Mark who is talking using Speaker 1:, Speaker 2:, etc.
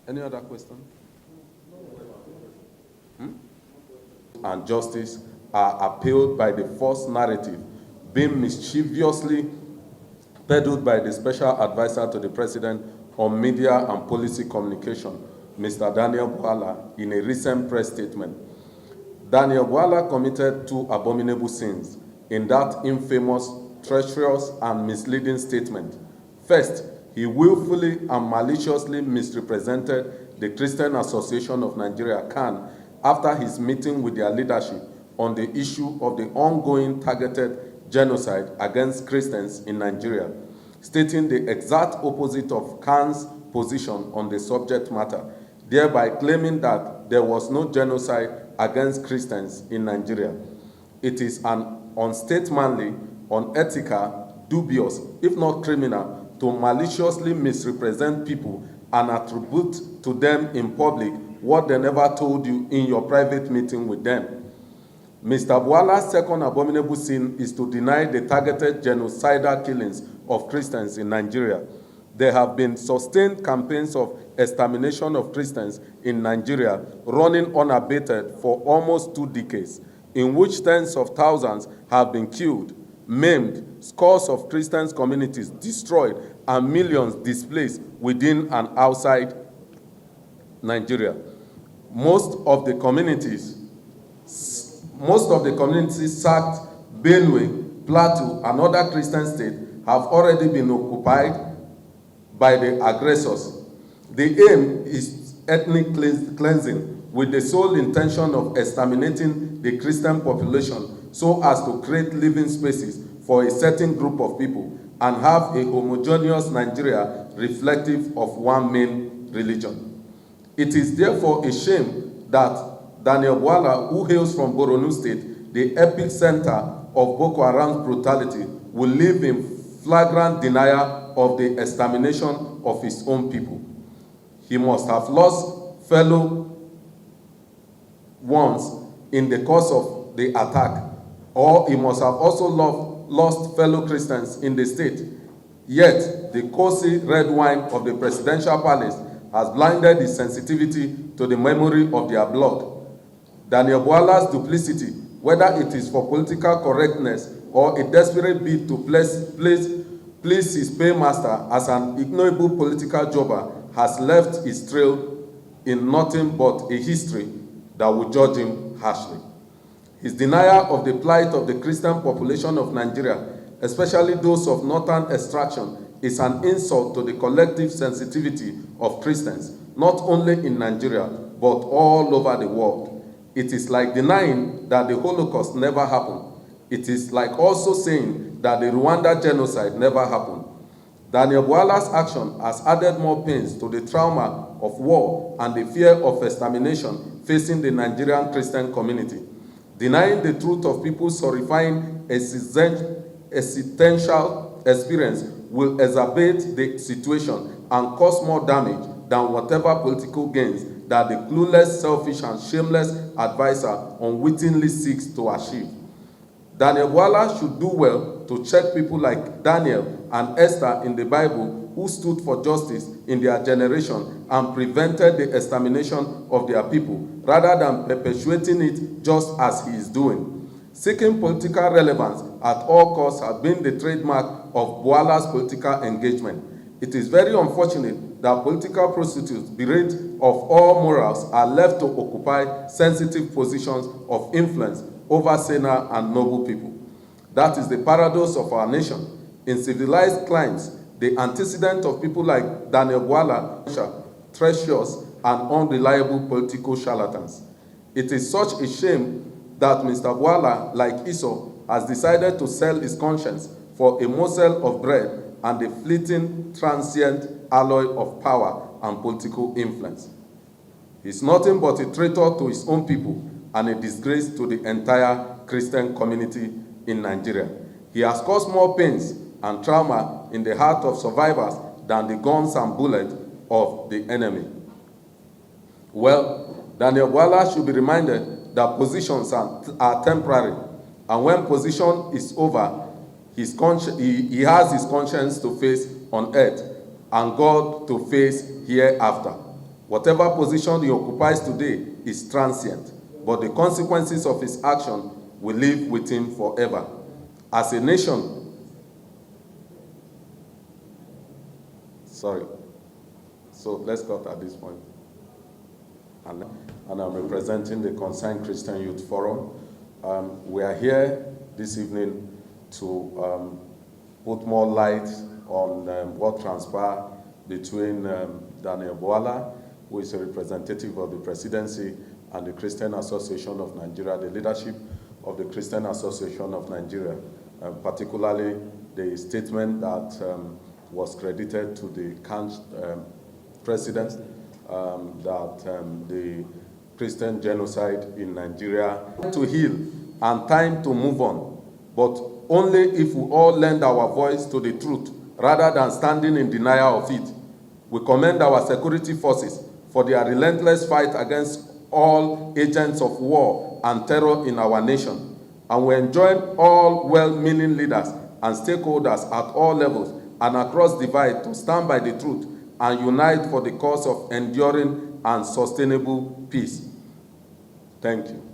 Speaker 1: Any other question? And justice are appealed by the false narrative being mischievously peddled by the special advisor to the president on media and policy communication, Mr. Daniel Bwala, in a recent press statement. Daniel Bwala committed two abominable sins in that infamous, treacherous, and misleading statement. First, he willfully and maliciously misrepresented the Christian Association of Nigeria, CAN, after his meeting with their leadership on the issue of the ongoing targeted genocide against Christians in Nigeria, stating the exact opposite of CAN's position on the subject matter, thereby claiming that there was no genocide against Christians in Nigeria. It is an unstatesmanly, unethical, dubious, if not criminal, to maliciously misrepresent people and attribute to them in public what they never told you in your private meeting with them. Mr. Bwala's second abominable sin is to deny the targeted genocidal killings of Christians in Nigeria. There have been sustained campaigns of extermination of Christians in Nigeria running unabated for almost 2 decades, in which tens of thousands have been killed, maimed, scores of Christian communities destroyed, and millions displaced within and outside Nigeria. Most of the communities sacked, Benue, Plateau, and other Christian states have already been occupied by the aggressors. The aim is ethnic cleansing with the sole intention of exterminating the Christian population so as to create living spaces for a certain group of people and have a homogeneous Nigeria reflective of one main religion. It is therefore a shame that Daniel Bwala, who hails from Borno State, the epicenter of Boko Haram's brutality, will live in flagrant denial of the extermination of his own people. He must have lost fellow ones in the course of the attack, or he must have also lost fellow Christians in the state. Yet, the cozy red wine of the presidential palace has blinded his sensitivity to the memory of their blood. Daniel Bwala's duplicity, whether it is for political correctness or a desperate bid to please his paymaster as an ignoble political jobber, has left his trail in nothing but a history that will judge him harshly. His denial of the plight of the Christian population of Nigeria, especially those of northern extraction, is an insult to the collective sensitivity of Christians, not only in Nigeria, but all over the world. It is like denying that the Holocaust never happened. It is like also saying that the Rwanda genocide never happened. Daniel Bwala's action has added more pains to the trauma of war and the fear of extermination facing the Nigerian Christian community. Denying the truth of people's horrifying existential experience will exacerbate the situation and cause more damage than whatever political gains that the clueless, selfish, and shameless advisor unwittingly seeks to achieve. Daniel Bwala should do well to check people like Daniel and Esther in the Bible who stood for justice in their generation and prevented the extermination of their people, rather than perpetuating it just as he is doing. Seeking political relevance at all costs has been the trademark of Bwala's political engagement. It is very unfortunate that political prostitutes bereft of all morals are left to occupy sensitive positions of influence over sane and noble people. That is the paradox of our nation. In civilized climes, the antecedent of people like Daniel Bwala, treacherous and unreliable political charlatans. It is such a shame that Mr. Bwala, like Esau, has decided to sell his conscience for a morsel of bread and the fleeting, transient alloy of power and political influence. He is nothing but a traitor to his own people and a disgrace to the entire Christian community in Nigeria. He has caused more pains and trauma in the heart of survivors than the guns and bullets of the enemy. Well, Daniel Bwala should be reminded that positions are temporary, and when position is over, he has his conscience to face on earth. and God to face hereafter. Whatever position he occupies today is transient, but the consequences of his action will live with him forever. As a nation, so let's cut at this point. And I'm representing the Concerned Christian Youth Forum. We are here this evening to put more light on what transpired between Aide Bwala, who is a representative of the presidency, and the Christian Association of Nigeria, the leadership of the Christian Association of Nigeria, particularly the statement that was credited to the president that the Christian genocide in Nigeria to heal and time to move on, but only if we all lend our voice to the truth rather than standing in denial of it. We commend our security forces for their relentless fight against all agents of war and terror in our nation, and we enjoin all well-meaning leaders and stakeholders at all levels and across divide to stand by the truth and unite for the cause of enduring and sustainable peace. Thank you.